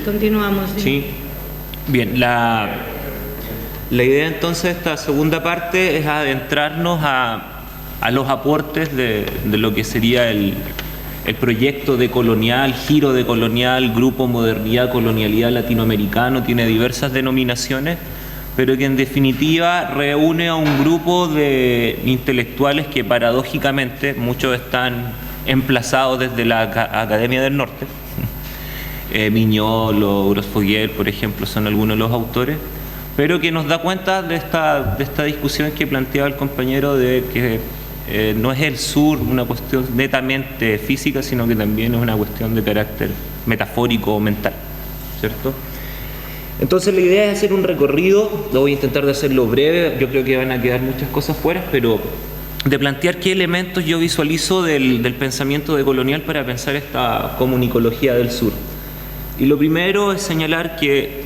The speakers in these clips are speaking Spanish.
Continuamos. Sí. Bien, la idea entonces de esta segunda parte es adentrarnos a los aportes de lo que sería el proyecto decolonial, giro decolonial, grupo modernidad, colonialidad latinoamericano, tiene diversas denominaciones, pero que en definitiva reúne a un grupo de intelectuales que paradójicamente muchos están emplazados desde la Academia del Norte. Miñolo, Grosfoguier, por ejemplo, son algunos de los autores, pero que nos da cuenta de esta discusión que planteaba el compañero de que no es el sur una cuestión netamente física, sino que también es una cuestión de carácter metafórico o mental, ¿cierto? Entonces la idea es hacer un recorrido, lo voy a intentar de hacerlo breve, yo creo que van a quedar muchas cosas fuera, pero de plantear qué elementos yo visualizo del pensamiento decolonial para pensar esta comunicología del sur. Y lo primero es señalar que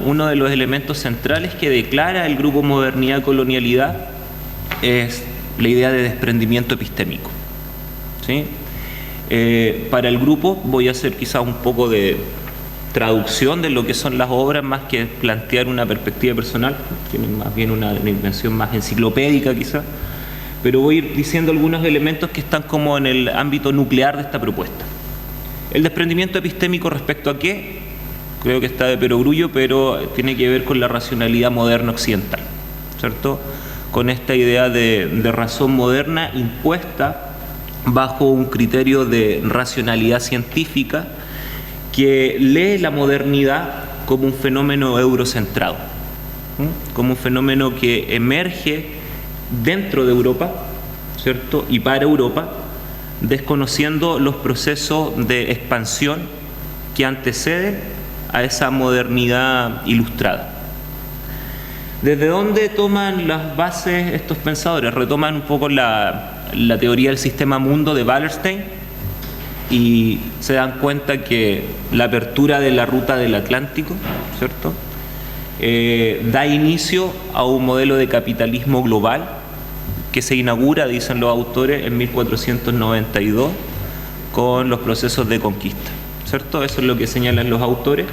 uno de los elementos centrales que declara el grupo modernidad-colonialidad es la idea de desprendimiento epistémico, ¿sí? Para el grupo voy a hacer quizás un poco de traducción de lo que son las obras más que plantear una perspectiva personal, tienen más bien una dimensión más enciclopédica quizás, pero voy a ir diciendo algunos elementos que están como en el ámbito nuclear de esta propuesta. El desprendimiento epistémico respecto a qué, creo que está de perogrullo, pero tiene que ver con la racionalidad moderna occidental, ¿cierto? Con esta idea de razón moderna impuesta bajo un criterio de racionalidad científica que lee la modernidad como un fenómeno eurocentrado, como un fenómeno que emerge dentro de Europa, ¿cierto? Y para Europa, desconociendo los procesos de expansión que anteceden a esa modernidad ilustrada. ¿Desde dónde toman las bases estos pensadores? Retoman un poco la teoría del sistema mundo de Wallerstein y se dan cuenta que la apertura de la ruta del Atlántico, ¿cierto? Da inicio a un modelo de capitalismo global que se inaugura, dicen los autores, en 1492 con los procesos de conquista, ¿cierto? Eso es lo que señalan los autores.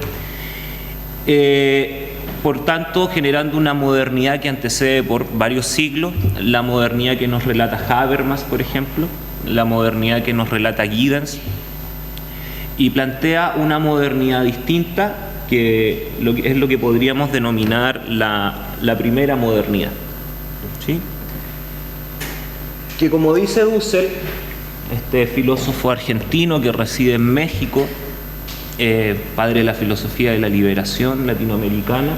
Por tanto, generando una modernidad que antecede por varios siglos, la modernidad que nos relata Habermas, por ejemplo, la modernidad que nos relata Giddens, y plantea una modernidad distinta que es lo que podríamos denominar la primera modernidad, ¿sí? Que, como dice Dussel, este filósofo argentino que reside en México, padre de la filosofía de la liberación latinoamericana,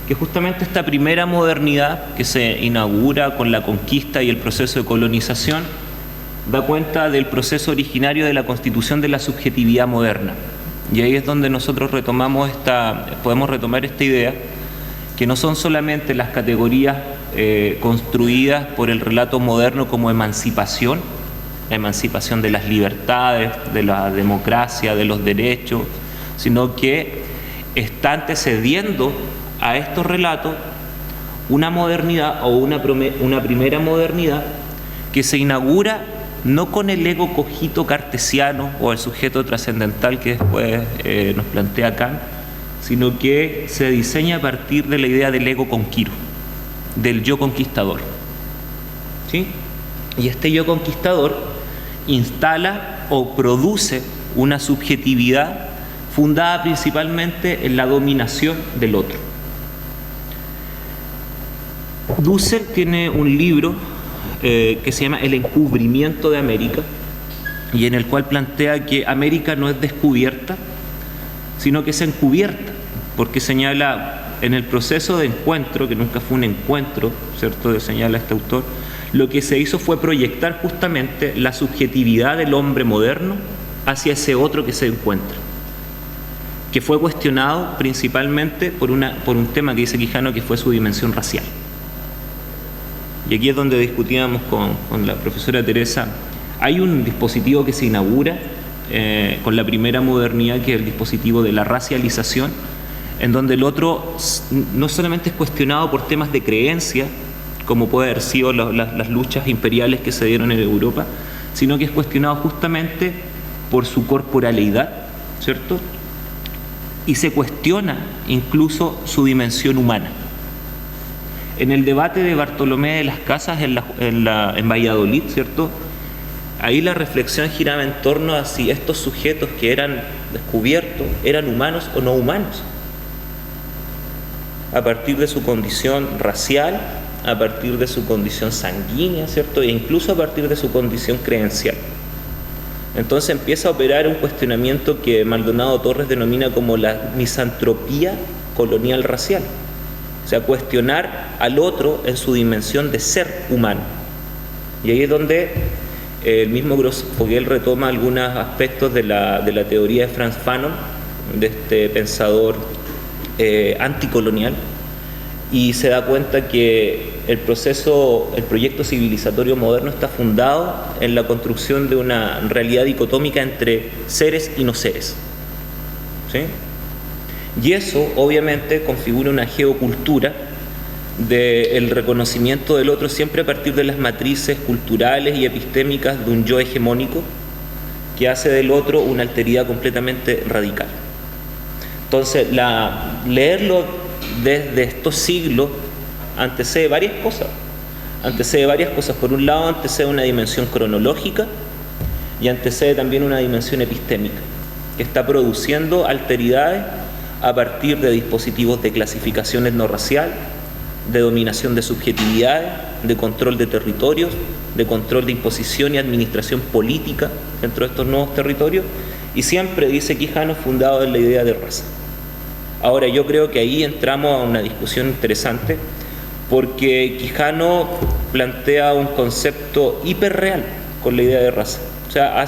que justamente esta primera modernidad que se inaugura con la conquista y el proceso de colonización da cuenta del proceso originario de la constitución de la subjetividad moderna. Y ahí es donde nosotros podemos retomar esta idea, que no son solamente las categorías construidas por el relato moderno como emancipación, la emancipación de las libertades, de la democracia, de los derechos, sino que está antecediendo a estos relatos una modernidad o una primera modernidad que se inaugura no con el ego cogito cartesiano o el sujeto trascendental que después nos plantea Kant, sino que se diseña a partir de la idea del ego conquiro, del yo conquistador, ¿sí? Y este yo conquistador instala o produce una subjetividad fundada principalmente en la dominación del otro. Dussel tiene un libro que se llama El encubrimiento de América, y en el cual plantea que América no es descubierta, sino que es encubierta, porque señala en el proceso de encuentro, que nunca fue un encuentro, ¿cierto?, señala este autor, lo que se hizo fue proyectar justamente la subjetividad del hombre moderno hacia ese otro que se encuentra, que fue cuestionado principalmente por un tema que dice Quijano, que fue su dimensión racial. Y aquí es donde discutíamos con la profesora Teresa. Hay un dispositivo que se inaugura con la primera modernidad, que es el dispositivo de la racialización, en donde el otro no solamente es cuestionado por temas de creencia, como puede haber sido las luchas imperiales que se dieron en Europa, sino que es cuestionado justamente por su corporalidad, ¿cierto? y se cuestiona incluso su dimensión humana. En el debate de Bartolomé de las Casas en Valladolid, ¿cierto? Ahí la reflexión giraba en torno a si estos sujetos que eran descubiertos eran humanos o no humanos, a partir de su condición racial, a partir de su condición sanguínea, ¿cierto? E incluso a partir de su condición creencial. Entonces empieza a operar un cuestionamiento que Maldonado Torres denomina como la misantropía colonial racial. O sea, cuestionar al otro en su dimensión de ser humano. Y ahí es donde el mismo Gros-Fogel retoma algunos aspectos de la teoría de Frantz Fanon, de este pensador anticolonial, y se da cuenta que el proyecto civilizatorio moderno está fundado en la construcción de una realidad dicotómica entre seres y no seres, ¿sí? Y eso obviamente configura una geocultura del reconocimiento del otro siempre a partir de las matrices culturales y epistémicas de un yo hegemónico que hace del otro una alteridad completamente radical. Entonces, leerlo desde estos siglos antecede varias cosas. Por un lado, antecede una dimensión cronológica y antecede también una dimensión epistémica, que está produciendo alteridades a partir de dispositivos de clasificación etnorracial, de dominación de subjetividades, de control de territorios, de control de imposición y administración política dentro de estos nuevos territorios, y siempre, dice Quijano, fundado en la idea de raza. Ahora, yo creo que ahí entramos a una discusión interesante, porque Quijano plantea un concepto hiperreal con la idea de raza. O sea,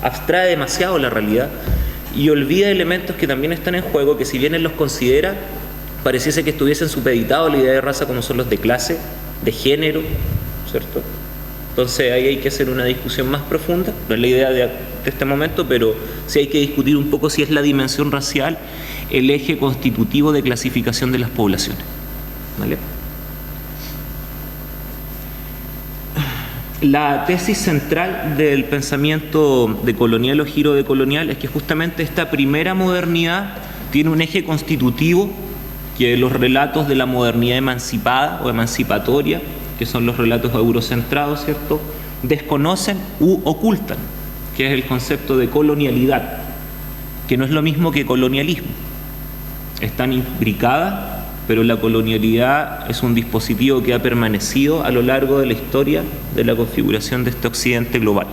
abstrae demasiado la realidad y olvida elementos que también están en juego, que si bien él los considera, pareciese que estuviesen supeditados a la idea de raza, como son los de clase, de género, ¿cierto? Entonces ahí hay que hacer una discusión más profunda, no es la idea de este momento, pero sí hay que discutir un poco si es la dimensión racial el eje constitutivo de clasificación de las poblaciones, ¿vale? La tesis central del pensamiento decolonial o giro decolonial es que justamente esta primera modernidad tiene un eje constitutivo que los relatos de la modernidad emancipada o emancipatoria, que son los relatos eurocentrados, ¿cierto?, desconocen u ocultan, que es el concepto de colonialidad, que no es lo mismo que colonialismo. Están imbricadas, pero la colonialidad es un dispositivo que ha permanecido a lo largo de la historia de la configuración de este occidente global.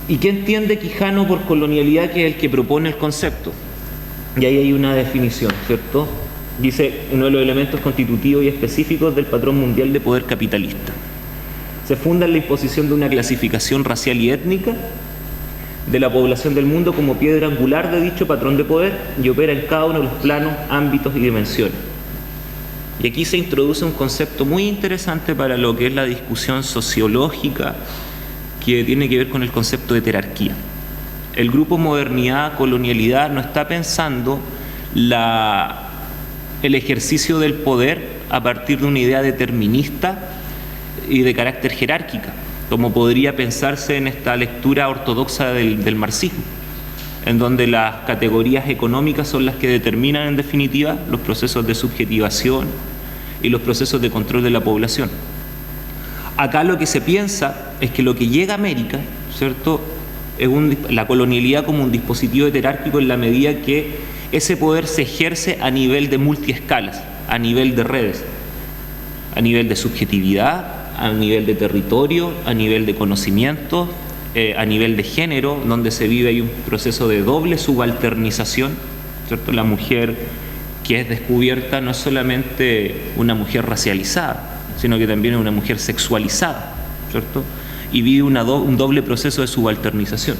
¿Y qué entiende Quijano por colonialidad, que es el que propone el concepto? Y ahí hay una definición, ¿cierto? Dice, uno de los elementos constitutivos y específicos del patrón mundial de poder capitalista. Se funda en la imposición de una clasificación racial y étnica de la población del mundo como piedra angular de dicho patrón de poder y opera en cada uno de los planos, ámbitos y dimensiones. Y aquí se introduce un concepto muy interesante para lo que es la discusión sociológica, que tiene que ver con el concepto de jerarquía. El grupo modernidad, colonialidad no está pensando el ejercicio del poder a partir de una idea determinista y de carácter jerárquica, como podría pensarse en esta lectura ortodoxa del marxismo, en donde las categorías económicas son las que determinan en definitiva los procesos de subjetivación y los procesos de control de la población. Acá lo que se piensa es que lo que llega a América, ¿cierto?, es la colonialidad como un dispositivo jerárquico en la medida que ese poder se ejerce a nivel de multiescalas, a nivel de redes, a nivel de subjetividad, a nivel de territorio, a nivel de conocimiento, a nivel de género, donde se vive ahí un proceso de doble subalternización, ¿cierto? La mujer que es descubierta no es solamente una mujer racializada, sino que también es una mujer sexualizada, ¿cierto? Y vive un doble proceso de subalternización.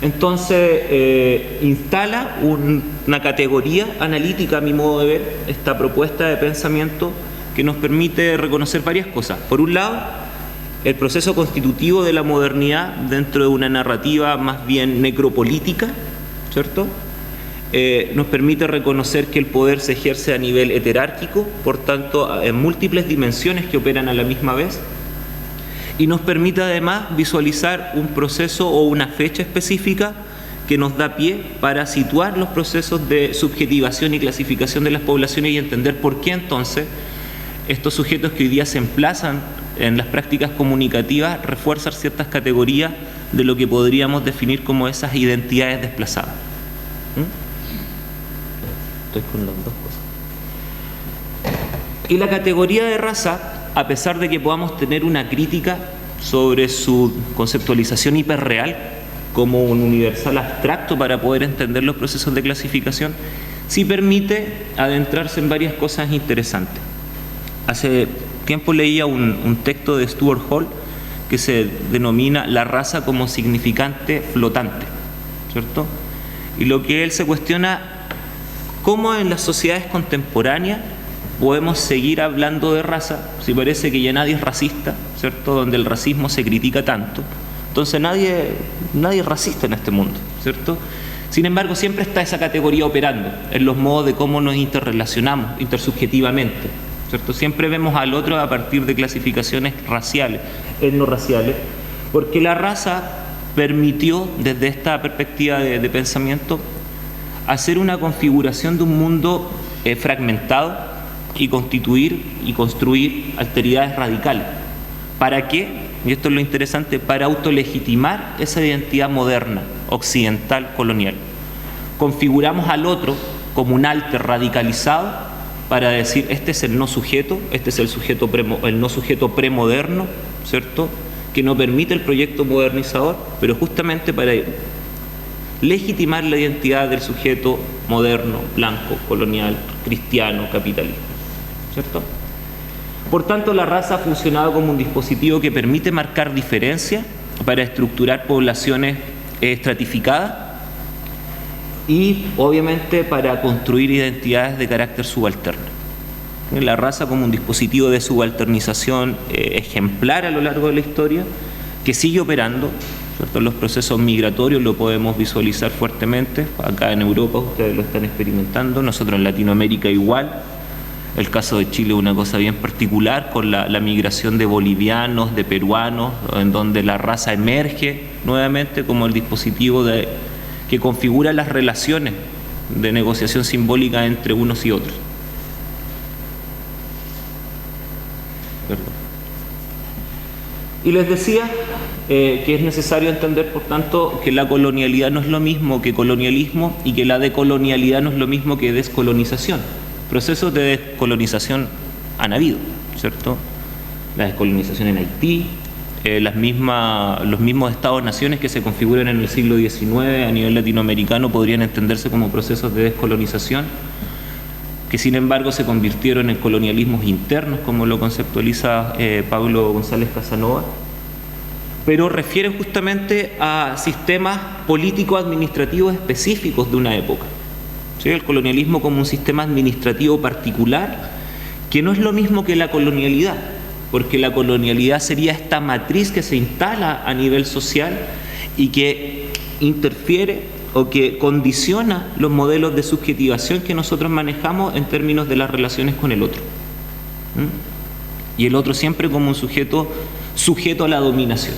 Entonces, instala una categoría analítica, a mi modo de ver, esta propuesta de pensamiento que nos permite reconocer varias cosas. Por un lado, el proceso constitutivo de la modernidad dentro de una narrativa más bien necropolítica, ¿cierto? Nos permite reconocer que el poder se ejerce a nivel heterárquico, por tanto, en múltiples dimensiones que operan a la misma vez, y nos permite además visualizar un proceso o una fecha específica que nos da pie para situar los procesos de subjetivación y clasificación de las poblaciones y entender por qué entonces estos sujetos que hoy día se emplazan en las prácticas comunicativas refuerzan ciertas categorías de lo que podríamos definir como esas identidades desplazadas. Estoy con las dos cosas. Y la categoría de raza, a pesar de que podamos tener una crítica sobre su conceptualización hiperreal como un universal abstracto para poder entender los procesos de clasificación, sí permite adentrarse en varias cosas interesantes. Hace tiempo leía un texto de Stuart Hall que se denomina la raza como significante flotante, ¿cierto? Y lo que él se cuestiona, cómo en las sociedades contemporáneas podemos seguir hablando de raza si parece que ya nadie es racista, ¿cierto? Donde el racismo se critica tanto. Entonces nadie es racista en este mundo, ¿cierto? Sin embargo, siempre está esa categoría operando en los modos de cómo nos interrelacionamos intersubjetivamente, ¿cierto? Siempre vemos al otro a partir de clasificaciones raciales, etnorraciales, porque la raza permitió, desde esta perspectiva de pensamiento, hacer una configuración de un mundo fragmentado y constituir y construir alteridades radicales. ¿Para qué? Y esto es lo interesante, para autolegitimar esa identidad moderna, occidental, colonial. Configuramos al otro como un alter radicalizado para decir, este es el no sujeto, este es el no sujeto premoderno, ¿cierto?, que no permite el proyecto modernizador, pero justamente para legitimar la identidad del sujeto moderno, blanco, colonial, cristiano, capitalista, ¿cierto? Por tanto, la raza ha funcionado como un dispositivo que permite marcar diferencias para estructurar poblaciones estratificadas y, obviamente, para construir identidades de carácter subalterno. La raza como un dispositivo de subalternización ejemplar a lo largo de la historia, que sigue operando, ¿cierto? Los procesos migratorios lo podemos visualizar fuertemente. Acá en Europa ustedes lo están experimentando, nosotros en Latinoamérica igual. El caso de Chile es una cosa bien particular, con la migración de bolivianos, de peruanos, en donde la raza emerge nuevamente como el dispositivo que configura las relaciones de negociación simbólica entre unos y otros. Perdón. Y les decía que es necesario entender, por tanto, que la colonialidad no es lo mismo que colonialismo y que la decolonialidad no es lo mismo que descolonización. Procesos de descolonización han habido, ¿cierto? La descolonización en Haití, los mismos estados-naciones que se configuran en el siglo XIX a nivel latinoamericano podrían entenderse como procesos de descolonización, que sin embargo se convirtieron en colonialismos internos, como lo conceptualiza Pablo González Casanova, pero refieren justamente a sistemas político-administrativos específicos de una época. ¿Sí? El colonialismo como un sistema administrativo particular, que no es lo mismo que la colonialidad, porque la colonialidad sería esta matriz que se instala a nivel social y que interfiere o que condiciona los modelos de subjetivación que nosotros manejamos en términos de las relaciones con el otro. Y el otro siempre como un sujeto a la dominación.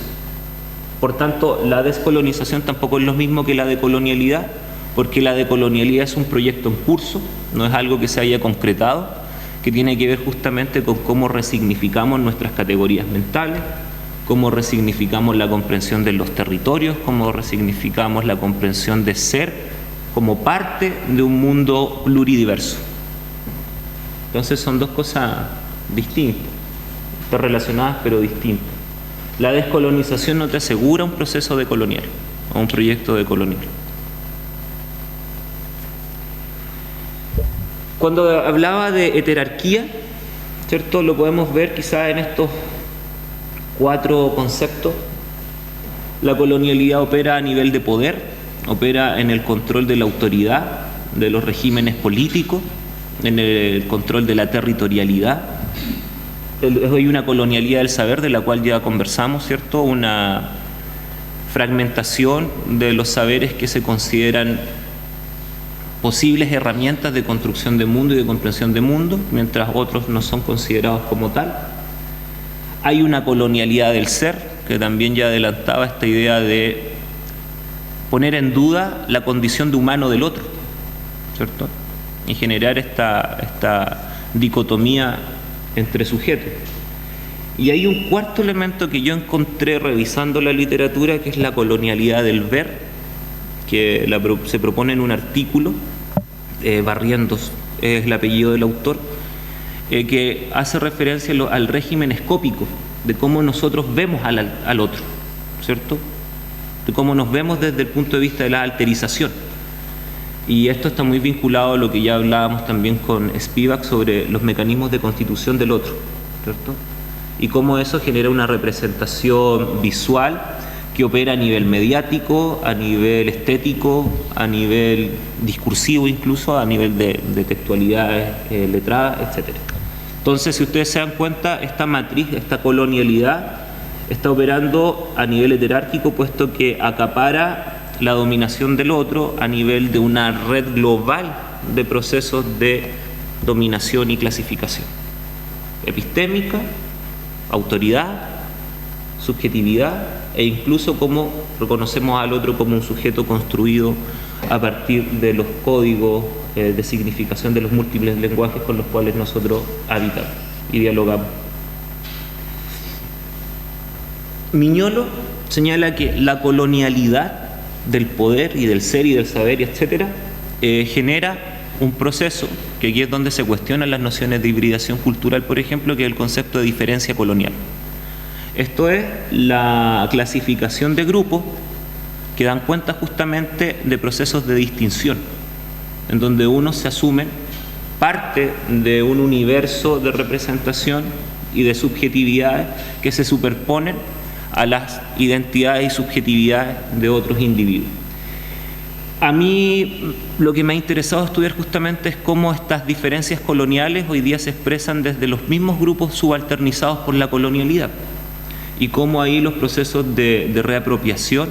Por tanto, la descolonización tampoco es lo mismo que la decolonialidad, porque la decolonialidad es un proyecto en curso, no es algo que se haya concretado, que tiene que ver justamente con cómo resignificamos nuestras categorías mentales, cómo resignificamos la comprensión de los territorios, cómo resignificamos la comprensión de ser como parte de un mundo pluridiverso. Entonces son dos cosas distintas, relacionadas pero distintas. La descolonización no te asegura un proceso decolonial o un proyecto decolonial. Cuando hablaba de heterarquía, ¿cierto?, lo podemos ver quizá en estos 4 conceptos. La colonialidad opera a nivel de poder, opera en el control de la autoridad, de los regímenes políticos, en el control de la territorialidad. Hay una colonialidad del saber, de la cual ya conversamos, ¿cierto?, una fragmentación de los saberes que se consideran posibles herramientas de construcción de mundo y de comprensión de mundo, mientras otros no son considerados como tal. Hay una colonialidad del ser, que también ya adelantaba esta idea de poner en duda la condición de humano del otro, ¿cierto? Y generar esta dicotomía entre sujetos. Y hay un cuarto elemento que yo encontré revisando la literatura, que es la colonialidad del ver, que se propone en un artículo, Barrientos es el apellido del autor, que hace referencia al régimen escópico, de cómo nosotros vemos al otro, ¿cierto? De cómo nos vemos desde el punto de vista de la alterización. Y esto está muy vinculado a lo que ya hablábamos también con Spivak sobre los mecanismos de constitución del otro, ¿cierto? Y cómo eso genera una representación visual que opera a nivel mediático, a nivel estético, a nivel discursivo incluso, a nivel de textualidades letradas, etc. Entonces, si ustedes se dan cuenta, esta matriz, esta colonialidad, está operando a nivel heterárquico, puesto que acapara la dominación del otro a nivel de una red global de procesos de dominación y clasificación. Epistémica, autoridad, subjetividad e incluso cómo reconocemos al otro como un sujeto construido a partir de los códigos de significación de los múltiples lenguajes con los cuales nosotros habitamos y dialogamos. Miñolo señala que la colonialidad del poder y del ser y del saber, etcétera, genera un proceso que aquí es donde se cuestionan las nociones de hibridación cultural, por ejemplo, que es el concepto de diferencia colonial. Esto es la clasificación de grupos que dan cuenta justamente de procesos de distinción, en donde uno se asume parte de un universo de representación y de subjetividades que se superponen a las identidades y subjetividades de otros individuos. A mí lo que me ha interesado estudiar justamente es cómo estas diferencias coloniales hoy día se expresan desde los mismos grupos subalternizados por la colonialidad y cómo ahí los procesos de reapropiación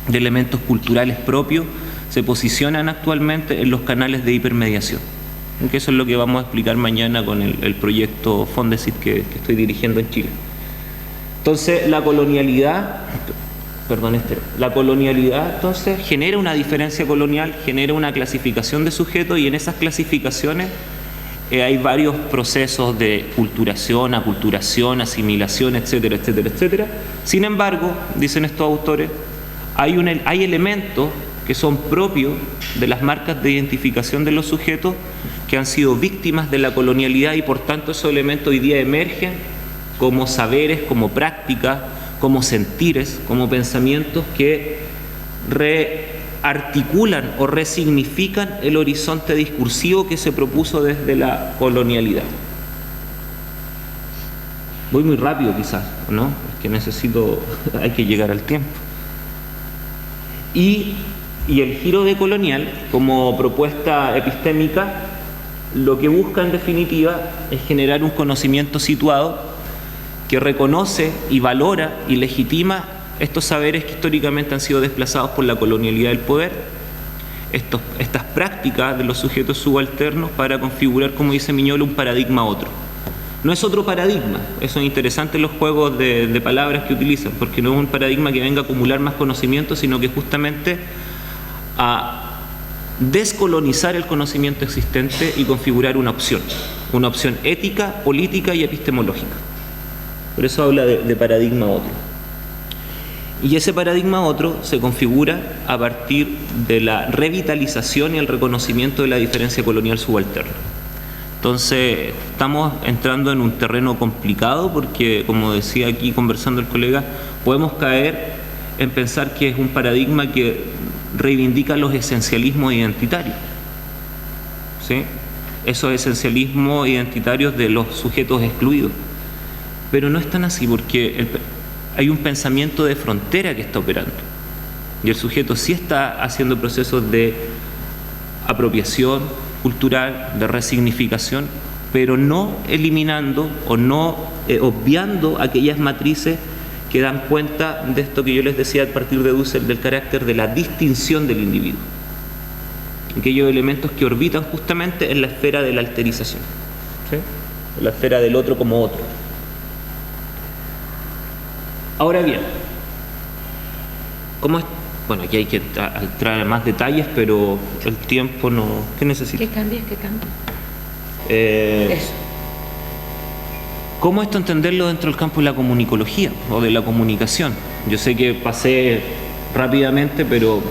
de elementos culturales propios se posicionan actualmente en los canales de hipermediación. Que eso es lo que vamos a explicar mañana con el proyecto Fondesit que estoy dirigiendo en Chile. Entonces, la colonialidad entonces genera una diferencia colonial, genera una clasificación de sujetos y en esas clasificaciones hay varios procesos de culturación, aculturación, asimilación, etcétera, etcétera, etcétera. Sin embargo, dicen estos autores, hay elementos que son propios de las marcas de identificación de los sujetos que han sido víctimas de la colonialidad y por tanto esos elementos hoy día emergen como saberes, como prácticas, como sentires, como pensamientos que rearticulan o resignifican el horizonte discursivo que se propuso desde la colonialidad. Voy muy rápido quizás, ¿no? Es que hay que llegar al tiempo. Y el giro decolonial, como propuesta epistémica, lo que busca en definitiva es generar un conocimiento situado que reconoce y valora y legitima estos saberes que históricamente han sido desplazados por la colonialidad del poder, estas prácticas de los sujetos subalternos para configurar, como dice Miñolo, un paradigma otro. No es otro paradigma, eso es interesante los juegos de palabras que utilizan, porque no es un paradigma que venga a acumular más conocimiento, sino que justamente a descolonizar el conocimiento existente y configurar una opción ética, política y epistemológica. Por eso habla de paradigma otro. Y ese paradigma otro se configura a partir de la revitalización y el reconocimiento de la diferencia colonial subalterna. Entonces, estamos entrando en un terreno complicado porque, como decía aquí conversando el colega, podemos caer en pensar que es un paradigma que reivindica los esencialismos identitarios, ¿sí? Esos esencialismos identitarios de los sujetos excluidos. Pero no es tan así porque hay un pensamiento de frontera que está operando y el sujeto sí está haciendo procesos de apropiación cultural, de resignificación, pero no eliminando o no obviando aquellas matrices que dan cuenta de esto que yo les decía a partir de Dussel, del carácter de la distinción del individuo, aquellos elementos que orbitan justamente en la esfera de la alterización, ¿sí? En la esfera del otro como otro. Ahora bien, bueno, aquí hay que entrar en más detalles, pero el tiempo no... ¿Qué necesita? ¿Qué cambias? Eso. ¿Cómo esto entenderlo dentro del campo de la comunicología o de la comunicación? Yo sé que pasé rápidamente, pero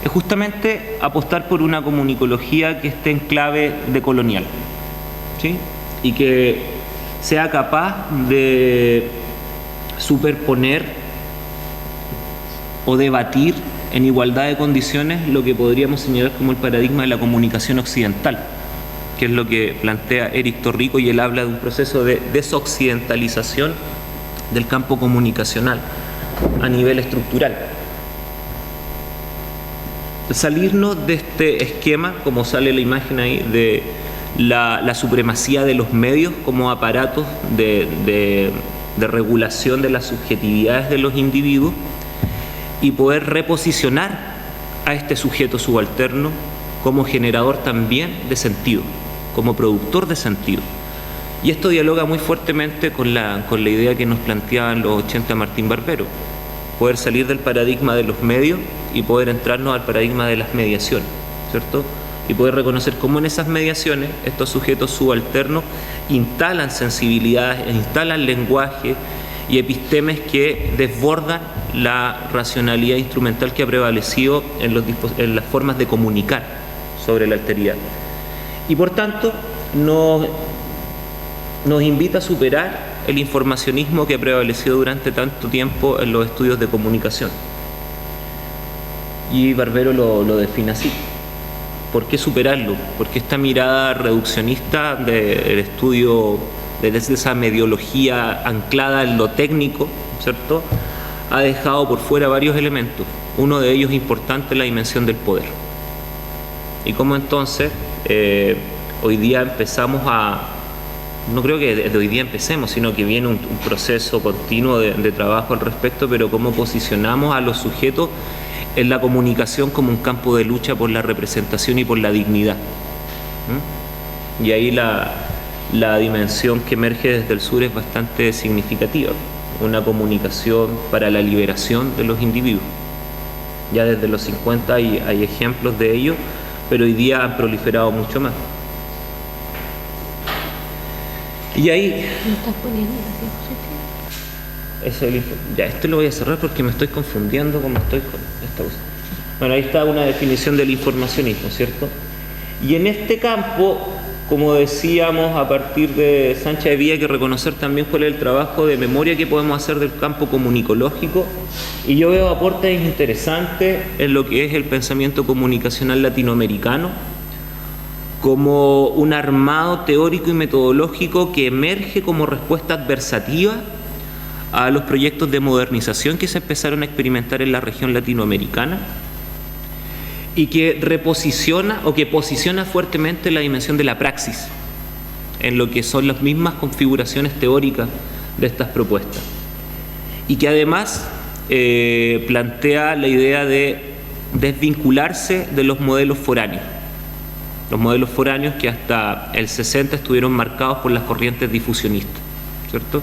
es justamente apostar por una comunicología que esté en clave decolonial, ¿sí? Y que sea capaz de superponer o debatir en igualdad de condiciones lo que podríamos señalar como el paradigma de la comunicación occidental, que es lo que plantea Eric Torrico, y él habla de un proceso de desoccidentalización del campo comunicacional a nivel estructural. Salirnos de este esquema, como sale la imagen ahí, de la supremacía de los medios como aparatos de regulación de las subjetividades de los individuos, y poder reposicionar a este sujeto subalterno como generador también de sentido, como productor de sentido. Y esto dialoga muy fuertemente con la idea que nos planteaba en los 80 Martín Barbero: poder salir del paradigma de los medios y poder entrarnos al paradigma de las mediaciones, ¿cierto? Y poder reconocer cómo en esas mediaciones estos sujetos subalternos instalan sensibilidades, instalan lenguaje y epistemes que desbordan la racionalidad instrumental que ha prevalecido en las formas de comunicar sobre la alteridad. Y por tanto nos invita a superar el informacionismo que ha prevalecido durante tanto tiempo en los estudios de comunicación. Y Barbero lo define así. ¿Por qué superarlo? Porque esta mirada reduccionista del estudio, desde esa mediología anclada en lo técnico, ¿cierto?, ha dejado por fuera varios elementos. Uno de ellos importante es la dimensión del poder. Y cómo entonces hoy día empezamos no creo que de hoy día empecemos, sino que viene un proceso continuo de trabajo al respecto, pero cómo posicionamos a los sujetos en la comunicación como un campo de lucha por la representación y por la dignidad. Y ahí la dimensión que emerge desde el sur es bastante significativa, una comunicación para la liberación de los individuos. Ya desde los 50 hay ejemplos de ello, pero hoy día han proliferado mucho más. Y ahí... ¿Me estás poniendo la diapositiva? Ya, esto lo voy a cerrar porque me estoy confundiendo como estoy con esta cosa. Bueno, ahí está una definición del informacionismo, ¿cierto? Y en este campo, como decíamos, a partir de Sánchez había que reconocer también cuál es el trabajo de memoria que podemos hacer del campo comunicológico, y yo veo aportes interesantes en lo que es el pensamiento comunicacional latinoamericano, como un armado teórico y metodológico que emerge como respuesta adversativa a los proyectos de modernización que se empezaron a experimentar en la región latinoamericana, y que reposiciona o que posiciona fuertemente la dimensión de la praxis en lo que son las mismas configuraciones teóricas de estas propuestas, y que además plantea la idea de desvincularse de los modelos foráneos que hasta el 60 estuvieron marcados por las corrientes difusionistas, ¿cierto?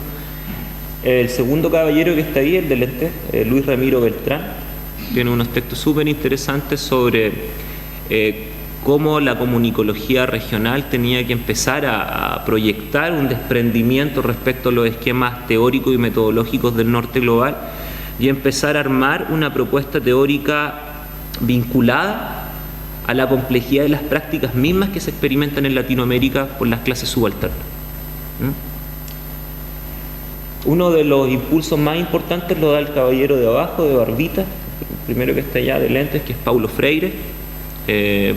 El segundo caballero que está ahí, el de lente, Luis Ramiro Beltrán, tiene unos textos súper interesantes sobre cómo la comunicología regional tenía que empezar a proyectar un desprendimiento respecto a los esquemas teóricos y metodológicos del norte global, y empezar a armar una propuesta teórica vinculada a la complejidad de las prácticas mismas que se experimentan en Latinoamérica por las clases subalternas. Uno de los impulsos más importantes lo da el caballero de abajo, de barbita, el primero que está allá de lentes, que es Paulo Freire.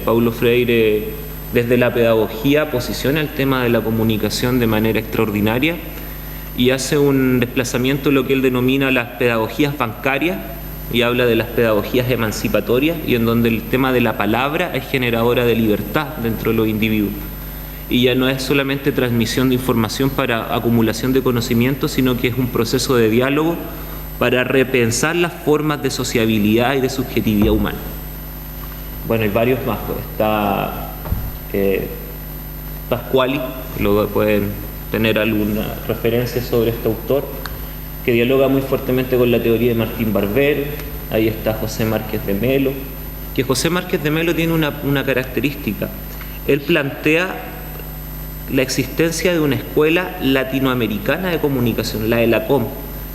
Paulo Freire, desde la pedagogía, posiciona el tema de la comunicación de manera extraordinaria y hace un desplazamiento en lo que él denomina las pedagogías bancarias, y habla de las pedagogías emancipatorias, y en donde el tema de la palabra es generadora de libertad dentro de los individuos. Y ya no es solamente transmisión de información para acumulación de conocimiento, sino que es un proceso de diálogo para repensar las formas de sociabilidad y de subjetividad humana. Bueno, hay varios más. Está Pasquali, luego pueden tener alguna referencia sobre este autor, que dialoga muy fuertemente con la teoría de Martín Barbero. ahí está José Márquez de Melo, que José Márquez de Melo tiene una característica. Él plantea la existencia de una escuela latinoamericana de comunicación, la ELACOM,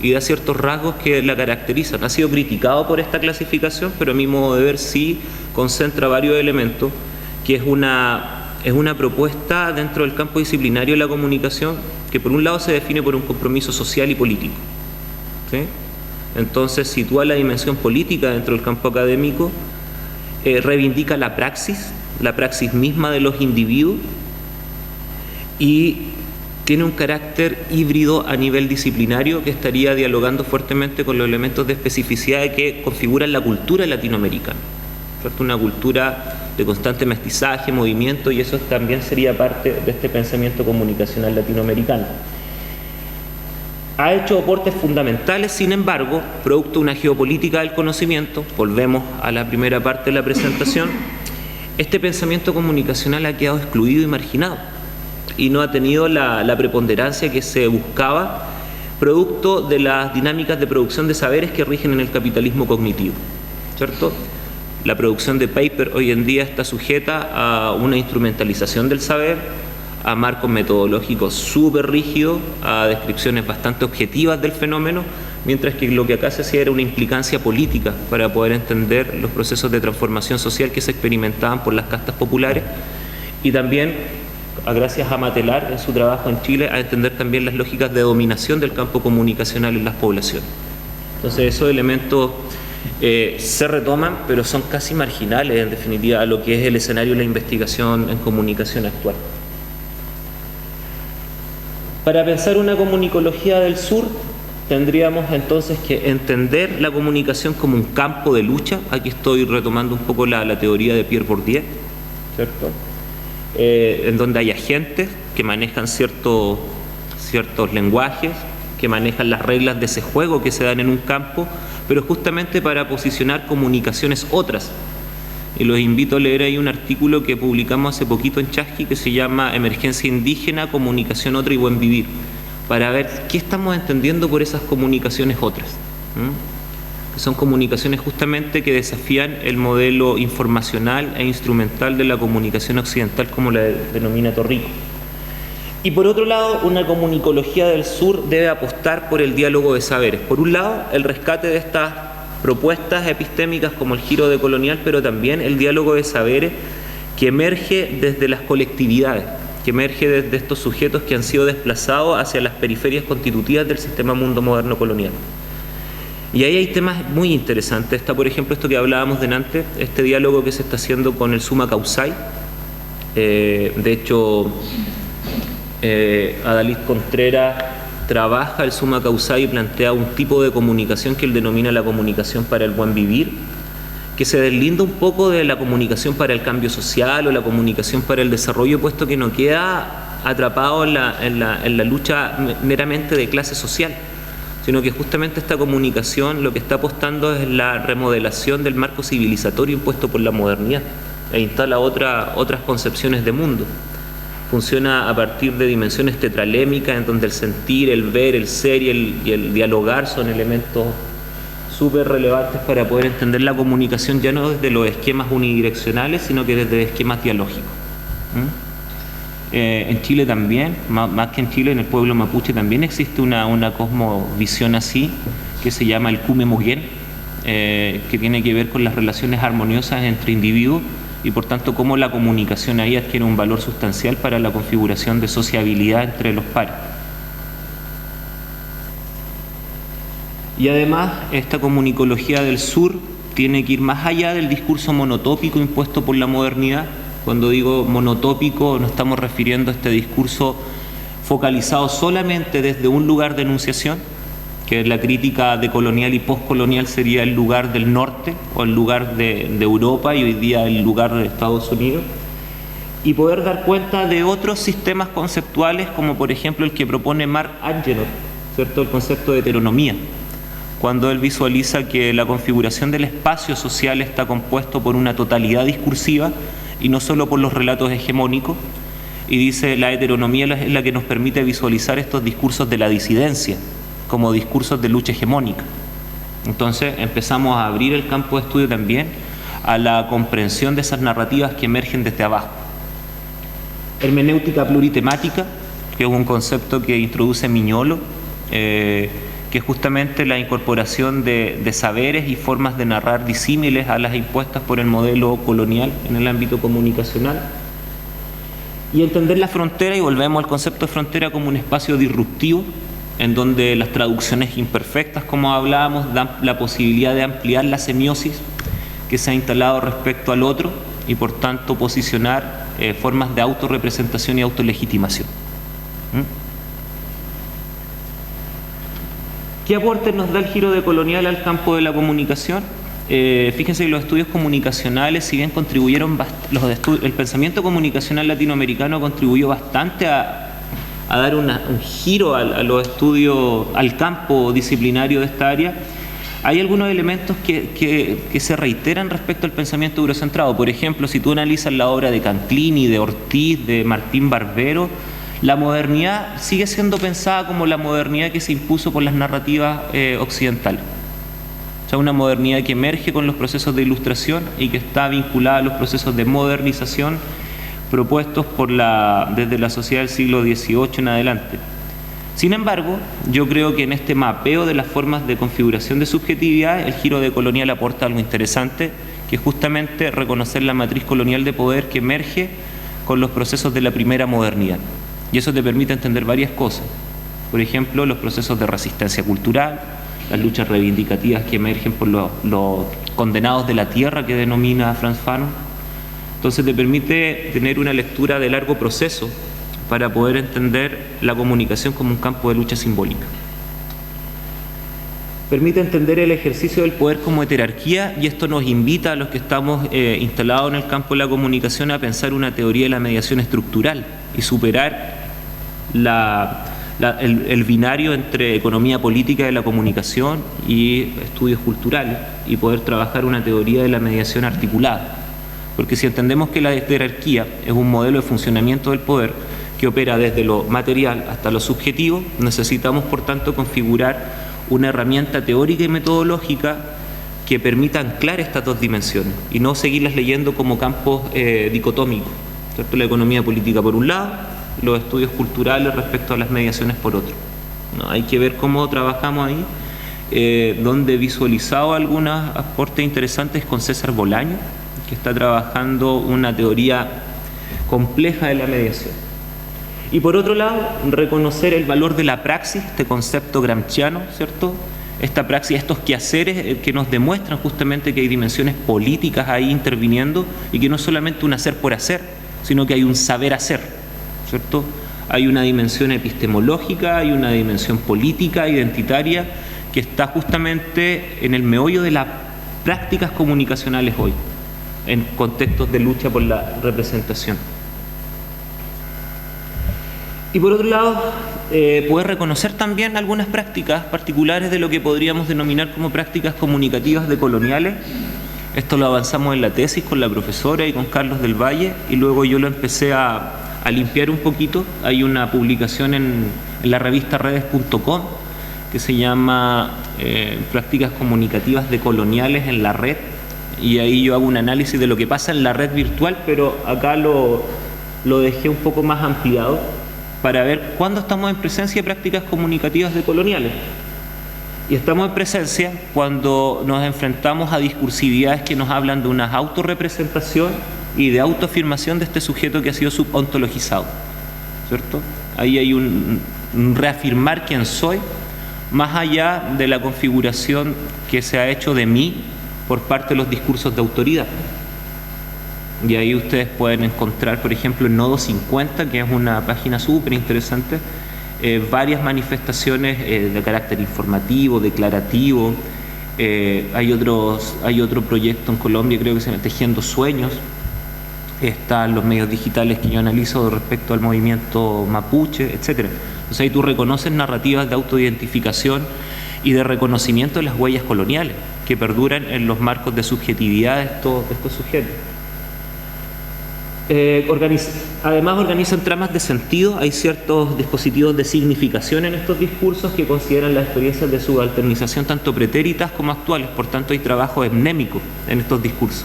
y da ciertos rasgos que la caracterizan. Ha sido criticado por esta clasificación, pero a mi modo de ver sí concentra varios elementos, que es una propuesta dentro del campo disciplinario de la comunicación que por un lado se define por un compromiso social y político, ¿sí? Entonces sitúa la dimensión política dentro del campo académico, reivindica la praxis misma de los individuos y tiene un carácter híbrido a nivel disciplinario que estaría dialogando fuertemente con los elementos de especificidad que configuran la cultura latinoamericana, ¿cierto? Una cultura de constante mestizaje, movimiento, y eso también sería parte de este pensamiento comunicacional latinoamericano. Ha hecho aportes fundamentales, sin embargo, producto de una geopolítica del conocimiento, volvemos a la primera parte de la presentación, este pensamiento comunicacional ha quedado excluido y marginado, y no ha tenido la preponderancia que se buscaba, producto de las dinámicas de producción de saberes que rigen en el capitalismo cognitivo, ¿cierto? La producción de paper hoy en día está sujeta a una instrumentalización del saber, a marcos metodológicos súper rígidos, a descripciones bastante objetivas del fenómeno, mientras que lo que acá se hacía era una implicancia política para poder entender los procesos de transformación social que se experimentaban por las castas populares, y también, gracias a Matelar en su trabajo en Chile, a entender también las lógicas de dominación del campo comunicacional en las poblaciones. Entonces esos elementos se retoman, pero son casi marginales en definitiva a lo que es el escenario de la investigación en comunicación actual. Para pensar una comunicología del sur, tendríamos entonces que entender la comunicación como un campo de lucha. Aquí estoy retomando un poco la teoría de Pierre Bourdieu, ¿cierto? En donde hay agentes que manejan ciertos lenguajes, que manejan las reglas de ese juego que se dan en un campo, pero justamente para posicionar comunicaciones otras. Y los invito a leer ahí un artículo que publicamos hace poquito en Chasqui que se llama Emergencia Indígena, Comunicación Otra y Buen Vivir, para ver qué estamos entendiendo por esas comunicaciones otras, que son comunicaciones justamente que desafían el modelo informacional e instrumental de la comunicación occidental, como la denomina Torrico. Y por otro lado, una comunicología del sur debe apostar por el diálogo de saberes. Por un lado, el rescate de estas propuestas epistémicas como el giro decolonial, pero también el diálogo de saberes que emerge desde las colectividades, que emerge desde estos sujetos que han sido desplazados hacia las periferias constitutivas del sistema mundo moderno colonial. Y ahí hay temas muy interesantes. Está, por ejemplo, esto que hablábamos delante, este diálogo que se está haciendo con el Summa Causai. De hecho, Adalid Contreras trabaja el Summa Causai y plantea un tipo de comunicación que él denomina la comunicación para el buen vivir, que se deslinda un poco de la comunicación para el cambio social o la comunicación para el desarrollo, puesto que no queda atrapado en la lucha meramente de clase social, sino que justamente esta comunicación lo que está apostando es la remodelación del marco civilizatorio impuesto por la modernidad e instala otras concepciones de mundo. Funciona a partir de dimensiones tetralémicas en donde el sentir, el ver, el ser y el dialogar son elementos súper relevantes para poder entender la comunicación ya no desde los esquemas unidireccionales, sino que desde esquemas dialógicos. En Chile también, más que en Chile, en el pueblo mapuche también existe una cosmovisión así, que se llama el Kume Mugen, que tiene que ver con las relaciones armoniosas entre individuos y por tanto cómo la comunicación ahí adquiere un valor sustancial para la configuración de sociabilidad entre los pares. Y además esta comunicología del sur tiene que ir más allá del discurso monotópico impuesto por la modernidad. Cuando digo monotópico no estamos refiriendo a este discurso focalizado solamente desde un lugar de enunciación, que la crítica decolonial y postcolonial sería el lugar del norte o el lugar de Europa y hoy día el lugar de Estados Unidos, y poder dar cuenta de otros sistemas conceptuales como por ejemplo el que propone Mark Angenot, ¿cierto? El concepto de heteronomía, cuando él visualiza que la configuración del espacio social está compuesto por una totalidad discursiva y no solo por los relatos hegemónicos, y dice la heteronomía es la que nos permite visualizar estos discursos de la disidencia como discursos de lucha hegemónica. Entonces empezamos a abrir el campo de estudio también a la comprensión de esas narrativas que emergen desde abajo. Hermenéutica pluritemática, que es un concepto que introduce Miñolo, que es justamente la incorporación de saberes y formas de narrar disímiles a las impuestas por el modelo colonial en el ámbito comunicacional. Y entender la frontera, y volvemos al concepto de frontera como un espacio disruptivo, en donde las traducciones imperfectas, como hablábamos, dan la posibilidad de ampliar la semiosis que se ha instalado respecto al otro y por tanto posicionar formas de autorrepresentación y autolegitimación. ¿Qué aporte nos da el giro decolonial al campo de la comunicación? Fíjense que los estudios comunicacionales, si bien contribuyeron, el pensamiento comunicacional latinoamericano contribuyó bastante a dar un giro a los estudios, al campo disciplinario de esta área. Hay algunos elementos que se reiteran respecto al pensamiento eurocentrado. Por ejemplo, si tú analizas la obra de Canclini, de Ortiz, de Martín Barbero, la modernidad sigue siendo pensada como la modernidad que se impuso por las narrativas occidentales. O sea, una modernidad que emerge con los procesos de ilustración y que está vinculada a los procesos de modernización propuestos desde la sociedad del siglo XVIII en adelante. Sin embargo, yo creo que en este mapeo de las formas de configuración de subjetividad, el giro decolonial aporta algo interesante, que es justamente reconocer la matriz colonial de poder que emerge con los procesos de la primera modernidad. Y eso te permite entender varias cosas. Por ejemplo, los procesos de resistencia cultural, las luchas reivindicativas que emergen por los condenados de la tierra que denomina Frantz Fanon. Entonces te permite tener una lectura de largo proceso para poder entender la comunicación como un campo de lucha simbólica. Permite entender el ejercicio del poder como heterarquía, y esto nos invita a los que estamos instalados en el campo de la comunicación a pensar una teoría de la mediación estructural y superar el binario entre economía política de la comunicación y estudios culturales, y poder trabajar una teoría de la mediación articulada. Porque si entendemos que la jerarquía es un modelo de funcionamiento del poder que opera desde lo material hasta lo subjetivo, necesitamos por tanto configurar una herramienta teórica y metodológica que permita anclar estas dos dimensiones y no seguirlas leyendo como campos dicotómicos, ¿cierto? La economía política por un lado, los estudios culturales respecto a las mediaciones por otro. No, hay que ver cómo trabajamos ahí, donde he visualizado algunos aportes interesantes con César Bolaño, que está trabajando una teoría compleja de la mediación. Y por otro lado, reconocer el valor de la praxis, este concepto gramsciano, ¿cierto? Esta praxis, estos quehaceres que nos demuestran justamente que hay dimensiones políticas ahí interviniendo y que no es solamente un hacer por hacer, sino que hay un saber hacer, ¿cierto? Hay una dimensión epistemológica, hay una dimensión política, identitaria, que está justamente en el meollo de las prácticas comunicacionales hoy, en contextos de lucha por la representación. Y por otro lado, poder reconocer también algunas prácticas particulares de lo que podríamos denominar como prácticas comunicativas decoloniales. Esto lo avanzamos en la tesis con la profesora y con Carlos del Valle, y luego yo lo empecé a limpiar un poquito. Hay una publicación en la revista redes.com que se llama Prácticas comunicativas decoloniales en la red, y ahí yo hago un análisis de lo que pasa en la red virtual, pero acá lo dejé un poco más ampliado para ver cuándo estamos en presencia de prácticas comunicativas decoloniales. Y estamos en presencia cuando nos enfrentamos a discursividades que nos hablan de una autorrepresentación y de autoafirmación de este sujeto que ha sido subontologizado, ¿cierto? Ahí hay un reafirmar quién soy, más allá de la configuración que se ha hecho de mí por parte de los discursos de autoridad. Y ahí ustedes pueden encontrar, por ejemplo, en Nodo 50, que es una página súper interesante, varias manifestaciones de carácter informativo, declarativo. Hay otro proyecto en Colombia, creo que se llama Tejiendo Sueños. Están los medios digitales que yo analizo respecto al movimiento mapuche, etc. Entonces ahí tú reconoces narrativas de autoidentificación y de reconocimiento de las huellas coloniales que perduran en los marcos de subjetividad de estos sujetos. Además organizan tramas de sentido. Hay ciertos dispositivos de significación en estos discursos que consideran las experiencias de subalternización tanto pretéritas como actuales. Por tanto, hay trabajo etnémico en estos discursos.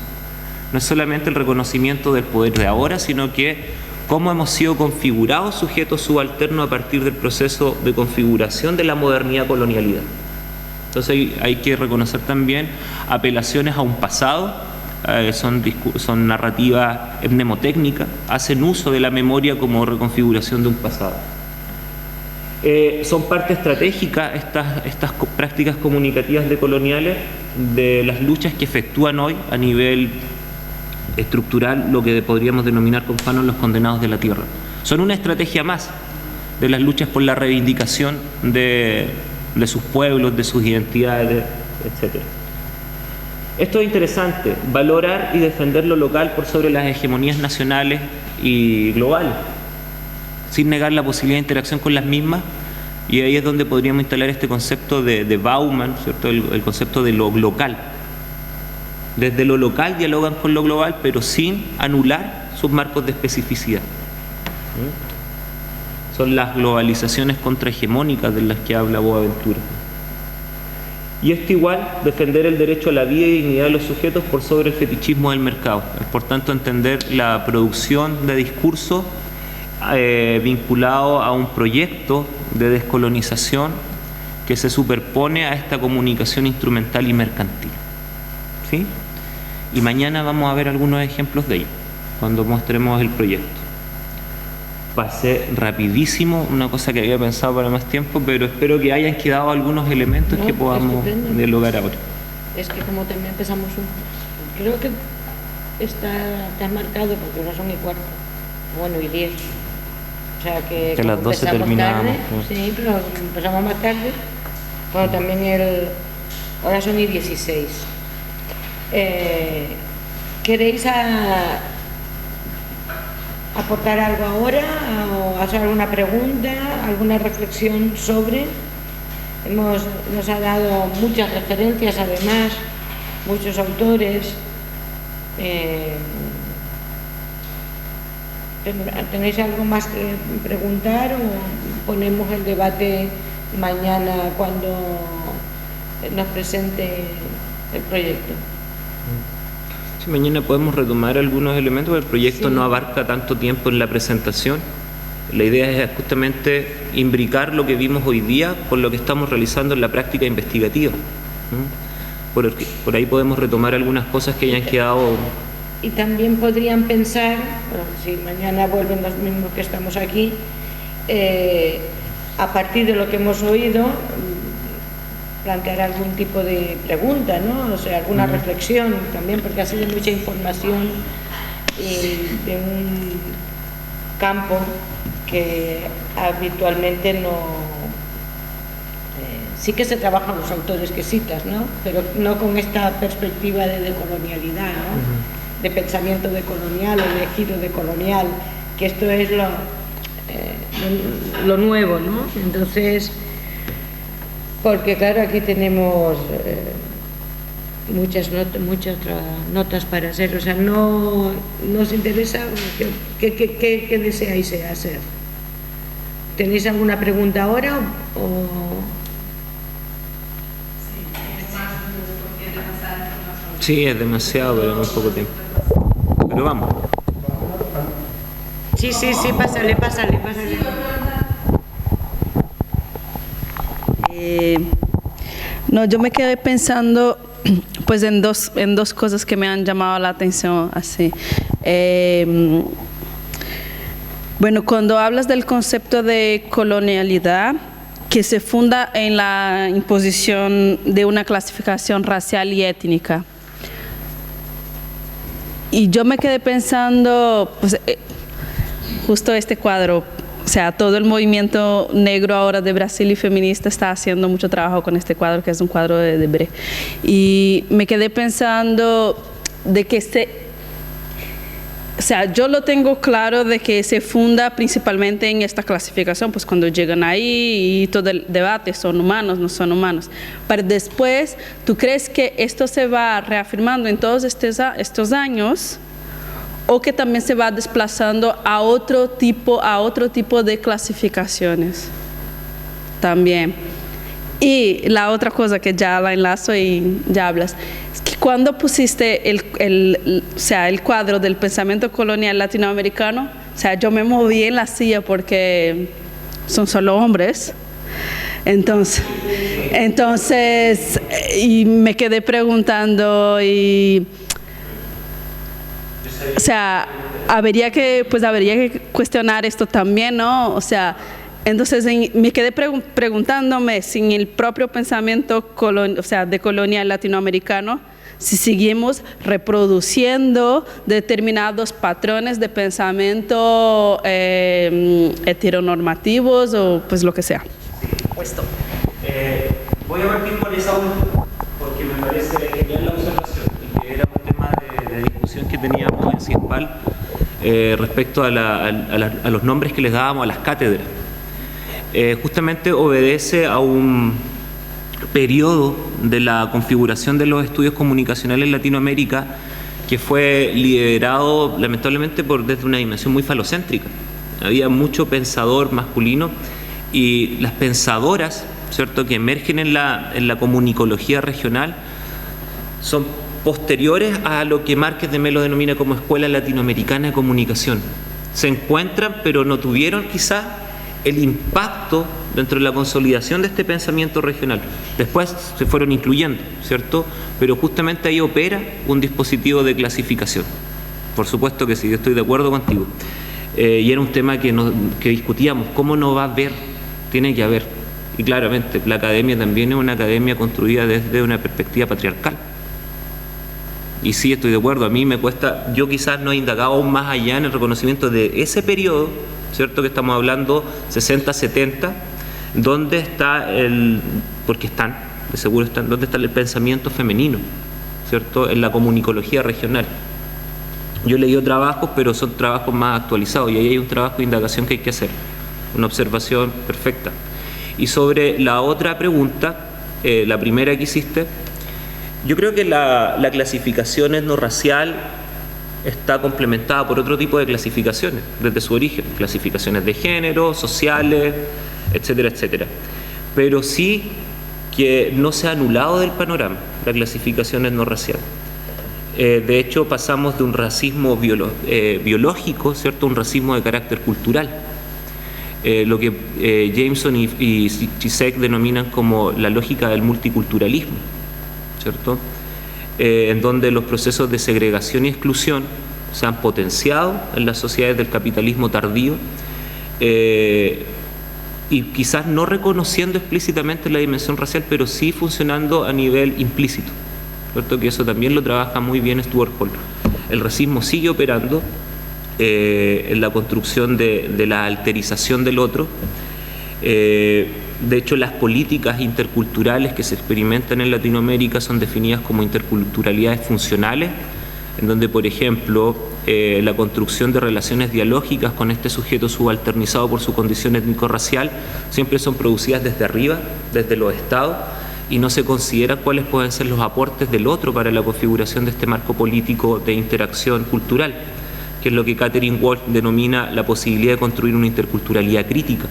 No es solamente el reconocimiento del poder de ahora, sino que cómo hemos sido configurados sujetos subalternos a partir del proceso de configuración de la modernidad-colonialidad. Entonces hay que reconocer también apelaciones a un pasado. Son narrativas mnemotécnicas, hacen uso de la memoria como reconfiguración de un pasado. Son parte estratégica estas prácticas comunicativas decoloniales de las luchas que efectúan hoy a nivel estructural lo que podríamos denominar con Fanon los condenados de la tierra. Son una estrategia más de las luchas por la reivindicación de sus pueblos, de sus identidades, etc. Esto es interesante, valorar y defender lo local por sobre las hegemonías nacionales y globales, sin negar la posibilidad de interacción con las mismas, y ahí es donde podríamos instalar este concepto de Bauman, ¿cierto? El concepto de lo local. Desde lo local dialogan con lo global, pero sin anular sus marcos de especificidad. Son las globalizaciones contrahegemónicas de las que habla Boaventura. Y esto igual, defender el derecho a la vida y dignidad de los sujetos por sobre el fetichismo del mercado. Es por tanto entender la producción de discurso vinculado a un proyecto de descolonización que se superpone a esta comunicación instrumental y mercantil. ¿Sí? Y mañana vamos a ver algunos ejemplos de ello, cuando mostremos el proyecto. Pasé rapidísimo, una cosa que había pensado para más tiempo, pero espero que hayan quedado algunos elementos que podamos dialogar ahora. Es que como también empezamos creo que te has marcado, porque ahora son 1:15, bueno, y 10. O sea que a las 12 terminábamos. Sí, pero empezamos más tarde. Bueno, también ahora son 16. ¿Queréis aportar algo ahora o hacer alguna pregunta, alguna reflexión sobre? Nos ha dado muchas referencias, además, muchos autores. ¿Tenéis algo más que preguntar o ponemos el debate mañana cuando nos presente el proyecto? Sí, mañana podemos retomar algunos elementos, el proyecto no abarca tanto tiempo en la presentación. La idea es justamente imbricar lo que vimos hoy día con lo que estamos realizando en la práctica investigativa. Por ahí podemos retomar algunas cosas que hayan quedado. Y también podrían pensar, bueno, si mañana vuelven los mismos que estamos aquí, a partir de lo que hemos oído, plantear algún tipo de pregunta, ¿no? O sea, alguna reflexión también, porque ha sido mucha información de un campo que habitualmente no... sí que se trabajan los autores que citas, ¿no? Pero no con esta perspectiva de decolonialidad, ¿no? De pensamiento decolonial o de giro decolonial, que esto es lo nuevo, ¿no? Entonces, porque claro, aquí tenemos muchas notas para hacer, o sea, no nos interesa qué deseáis hacer. ¿Tenéis alguna pregunta ahora o...? Sí, es demasiado, pero muy poco tiempo. Pero vamos. Sí, pásale. No, yo me quedé pensando pues en dos cosas que me han llamado la atención así. Bueno, cuando hablas del concepto de colonialidad, que se funda en la imposición de una clasificación racial y étnica. Y yo me quedé pensando, pues, justo este cuadro, o sea, todo el movimiento negro ahora de Brasil y feminista está haciendo mucho trabajo con este cuadro, que es un cuadro de Debré. Y me quedé pensando de que o sea, yo lo tengo claro de que se funda principalmente en esta clasificación, pues cuando llegan ahí y todo el debate, son humanos, no son humanos. Pero después, ¿tú crees que esto se va reafirmando en todos estos años? o que también se va desplazando a otro tipo de clasificaciones también. Y la otra cosa que ya la enlazo y ya hablas, es que cuando pusiste el cuadro del pensamiento colonial latinoamericano, o sea, yo me moví en la silla porque son solo hombres. Entonces, y me quedé preguntando y, o sea, habría que cuestionar esto también, ¿no? O sea, entonces me quedé preguntándome si en el propio pensamiento de colonial latinoamericano, si seguimos reproduciendo determinados patrones de pensamiento heteronormativos o pues lo que sea. Puesto. Voy a partir por esa última, porque me parece genial la observación, y que era un tema de discusión que teníamos en CIESPAL respecto a los nombres que les dábamos a las cátedras. Justamente obedece a un periodo de la configuración de los estudios comunicacionales en Latinoamérica que fue liderado lamentablemente desde una dimensión muy falocéntrica. Había mucho pensador masculino y las pensadoras, ¿cierto?, que emergen en la comunicología regional son posteriores a lo que Márquez de Melo denomina como Escuela Latinoamericana de Comunicación. Se encuentran, pero no tuvieron quizás el impacto dentro de la consolidación de este pensamiento regional. Después se fueron incluyendo, ¿cierto? Pero justamente ahí opera un dispositivo de clasificación. Por supuesto que sí, yo estoy de acuerdo contigo. Y era un tema que discutíamos, ¿cómo no va a haber? Tiene que haber. Y claramente, la academia también es una academia construida desde una perspectiva patriarcal. Y sí, estoy de acuerdo, a mí me cuesta, yo quizás no he indagado aún más allá en el reconocimiento de ese periodo, ¿cierto?, que estamos hablando 60, 70, ¿dónde está porque están, de seguro están, dónde está el pensamiento femenino, ¿cierto?, en la comunicología regional? Yo he leído trabajos, pero son trabajos más actualizados, y ahí hay un trabajo de indagación que hay que hacer, una observación perfecta. Y sobre la otra pregunta, la primera que hiciste, yo creo que la clasificación etnorracial está complementada por otro tipo de clasificaciones desde su origen, clasificaciones de género, sociales, etcétera, etcétera. Pero sí que no se ha anulado del panorama la clasificación etnorracial. De hecho, pasamos de un racismo biológico, ¿cierto?, a un racismo de carácter cultural. Lo que Jameson y Zizek denominan como la lógica del multiculturalismo, ¿cierto?, en donde los procesos de segregación y exclusión se han potenciado en las sociedades del capitalismo tardío, y quizás no reconociendo explícitamente la dimensión racial, pero sí funcionando a nivel implícito, ¿cierto?, que eso también lo trabaja muy bien Stuart Hall. El racismo sigue operando en la construcción de la alterización del otro. De hecho, las políticas interculturales que se experimentan en Latinoamérica son definidas como interculturalidades funcionales, en donde, por ejemplo, la construcción de relaciones dialógicas con este sujeto subalternizado por su condición étnico-racial siempre son producidas desde arriba, desde los estados, y no se considera cuáles pueden ser los aportes del otro para la configuración de este marco político de interacción cultural, que es lo que Catherine Walsh denomina la posibilidad de construir una interculturalidad crítica,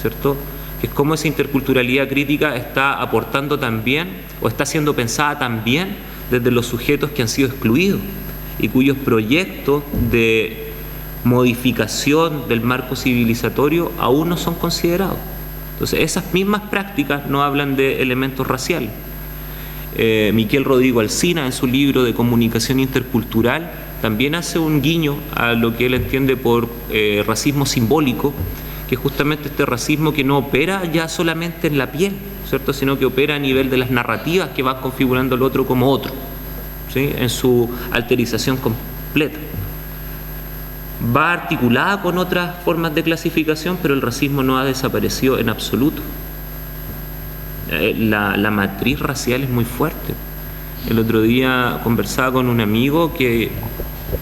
¿cierto?, que es cómo esa interculturalidad crítica está aportando también, o está siendo pensada también desde los sujetos que han sido excluidos y cuyos proyectos de modificación del marco civilizatorio aún no son considerados. Entonces, esas mismas prácticas no hablan de elementos raciales. Miquel Rodrigo Alsina, en su libro de Comunicación Intercultural, también hace un guiño a lo que él entiende por racismo simbólico, que es justamente este racismo que no opera ya solamente en la piel, ¿cierto?, sino que opera a nivel de las narrativas que van configurando al otro como otro, ¿sí?, en su alterización completa. Va articulada con otras formas de clasificación, pero el racismo no ha desaparecido en absoluto. La matriz racial es muy fuerte. El otro día conversaba con un amigo que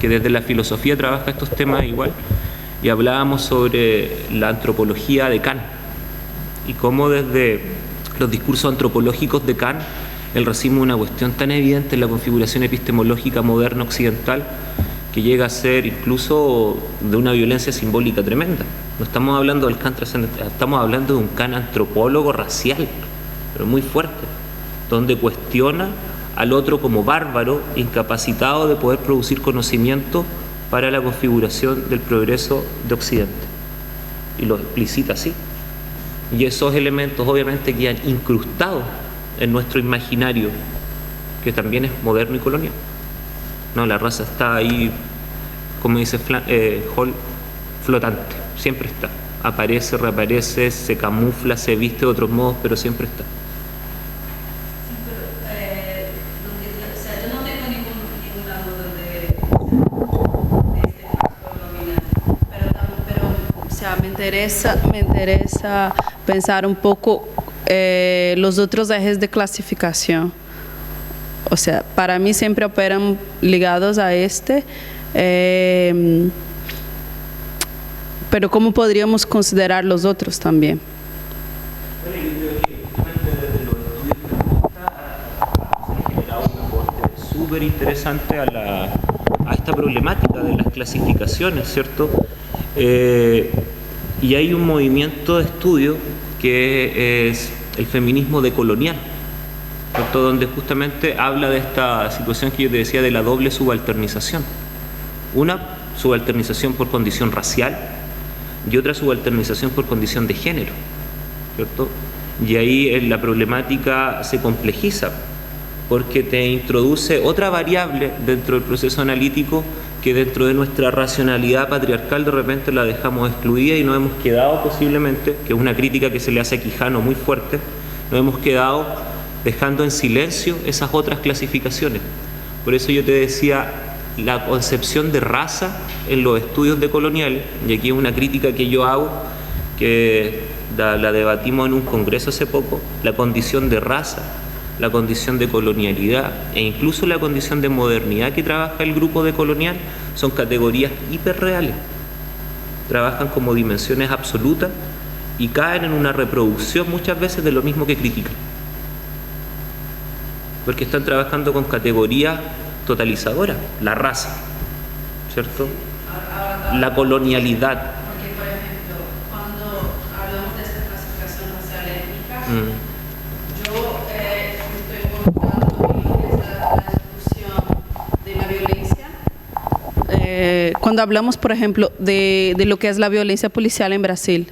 desde la filosofía trabaja estos temas igual, y hablábamos sobre la antropología de Kant y cómo desde los discursos antropológicos de Kant el racismo es una cuestión tan evidente en la configuración epistemológica moderna occidental que llega a ser incluso de una violencia simbólica tremenda. No estamos hablando del Kant trascendental, estamos hablando de un Kant antropólogo racial, pero muy fuerte, donde cuestiona al otro como bárbaro, incapacitado de poder producir conocimiento para la configuración del progreso de Occidente. Y lo explicita así. Y esos elementos obviamente quedan incrustados en nuestro imaginario, que también es moderno y colonial. No, la raza está ahí, como dice Hall, flotante, siempre está. Aparece, reaparece, se camufla, se viste de otros modos, pero siempre está. Yo no tengo ninguna duda de este factor nominal, pero o sea, me interesa pensar un poco los otros ejes de clasificación. O sea, para mí siempre operan ligados a este, pero ¿cómo podríamos considerar los otros también? Bueno, yo creo que justamente desde los estudios que se ha generado un aporte súper interesante a esta problemática de las clasificaciones, ¿cierto? Y hay un movimiento de estudio que es el feminismo decolonial, ¿cierto? Donde justamente habla de esta situación que yo te decía de la doble subalternización. Una subalternización por condición racial y otra subalternización por condición de género, ¿cierto? Y ahí la problemática se complejiza porque te introduce otra variable dentro del proceso analítico que dentro de nuestra racionalidad patriarcal de repente la dejamos excluida y nos hemos quedado posiblemente, que es una crítica que se le hace a Quijano muy fuerte, nos hemos quedado dejando en silencio esas otras clasificaciones. Por eso yo te decía, la concepción de raza en los estudios decoloniales, y aquí es una crítica que yo hago, que la debatimos en un congreso hace poco, la condición de raza, la condición de colonialidad e incluso la condición de modernidad que trabaja el grupo decolonial son categorías hiperreales. Trabajan como dimensiones absolutas y caen en una reproducción muchas veces de lo mismo que critican. Porque están trabajando con categorías totalizadoras, la raza, ¿cierto? La colonialidad. Porque, por ejemplo, cuando hablamos de esta clasificación racial étnica, yo estoy involucrado en la discusión de la violencia. Cuando hablamos, por ejemplo, de lo que es la violencia policial en Brasil,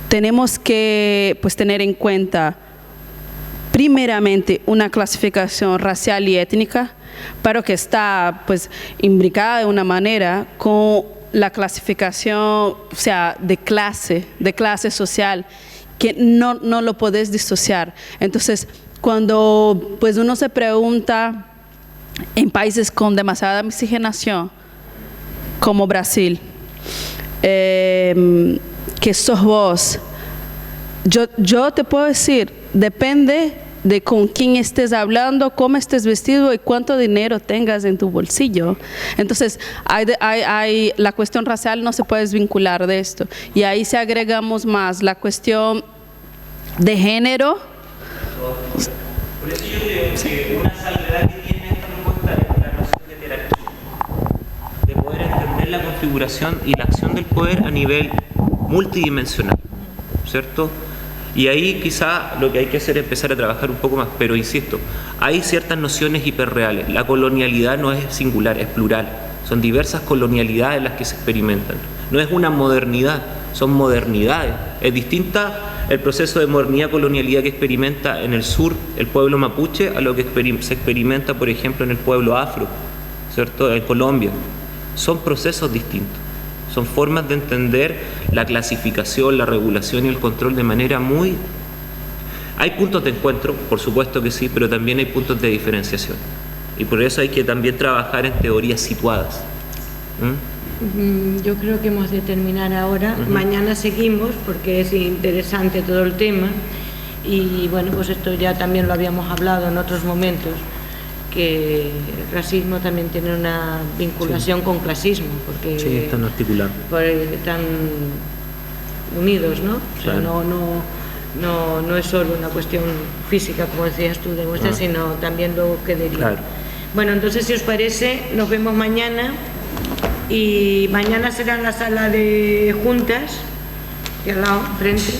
tenemos que pues, tener en cuenta primeramente una clasificación racial y étnica, pero que está pues imbricada de una manera con la clasificación, o sea, de clase social, que no lo puedes disociar. Entonces, cuando pues uno se pregunta en países con demasiada miscigenación, como Brasil, que sos vos, yo te puedo decir, depende de con quién estés hablando, cómo estés vestido y cuánto dinero tengas en tu bolsillo. Entonces, la cuestión racial no se puede desvincular de esto. Y ahí si agregamos más la cuestión de género. Por eso yo creo que una salvedad que tiene esta propuesta es la noción de jerarquía, de poder entender la configuración y la acción del poder a nivel multidimensional, ¿cierto? Y ahí quizá lo que hay que hacer es empezar a trabajar un poco más, pero insisto, hay ciertas nociones hiperreales. La colonialidad no es singular, es plural. Son diversas colonialidades las que se experimentan. No es una modernidad, son modernidades. Es distinta el proceso de modernidad, colonialidad que experimenta en el sur el pueblo mapuche a lo que se experimenta, por ejemplo, en el pueblo afro, ¿cierto? En Colombia. Son procesos distintos. Son formas de entender la clasificación, la regulación y el control de manera muy... Hay puntos de encuentro, por supuesto que sí, pero también hay puntos de diferenciación. Y por eso hay que también trabajar en teorías situadas. Yo creo que hemos de terminar ahora. Mañana seguimos porque es interesante todo el tema. Y bueno, pues esto ya también lo habíamos hablado en otros momentos, que el racismo también tiene una vinculación con clasismo, porque sí, están articulados, están unidos, ¿no? O sea, no es solo una cuestión física, como decías tú, de muestra, sino también lo que deriva. Claro. Bueno, entonces, si os parece, nos vemos mañana y mañana será en la sala de juntas, que al lado, frente,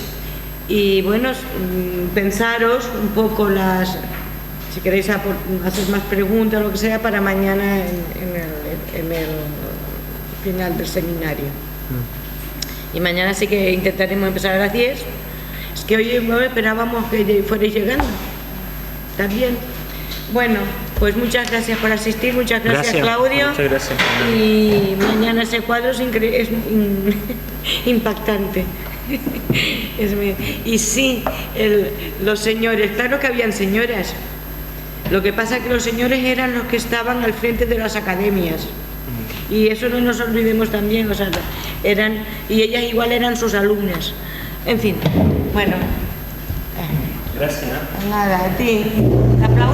y bueno, pensaros un poco si queréis hacer más preguntas o lo que sea para mañana en el final del seminario. Y mañana sí que intentaremos empezar a las 10. Es que hoy no esperábamos que fuerais llegando. ¿Está bien? Bueno, pues muchas gracias por asistir, muchas gracias Claudio. Muchas gracias. Y mañana ese cuadro es impactante. Y sí, los señores, claro que habían señoras. Lo que pasa es que los señores eran los que estaban al frente de las academias. Y eso no nos olvidemos también, o sea, y ellas igual eran sus alumnas. En fin, bueno. Gracias. Nada, a ti. Aplausos.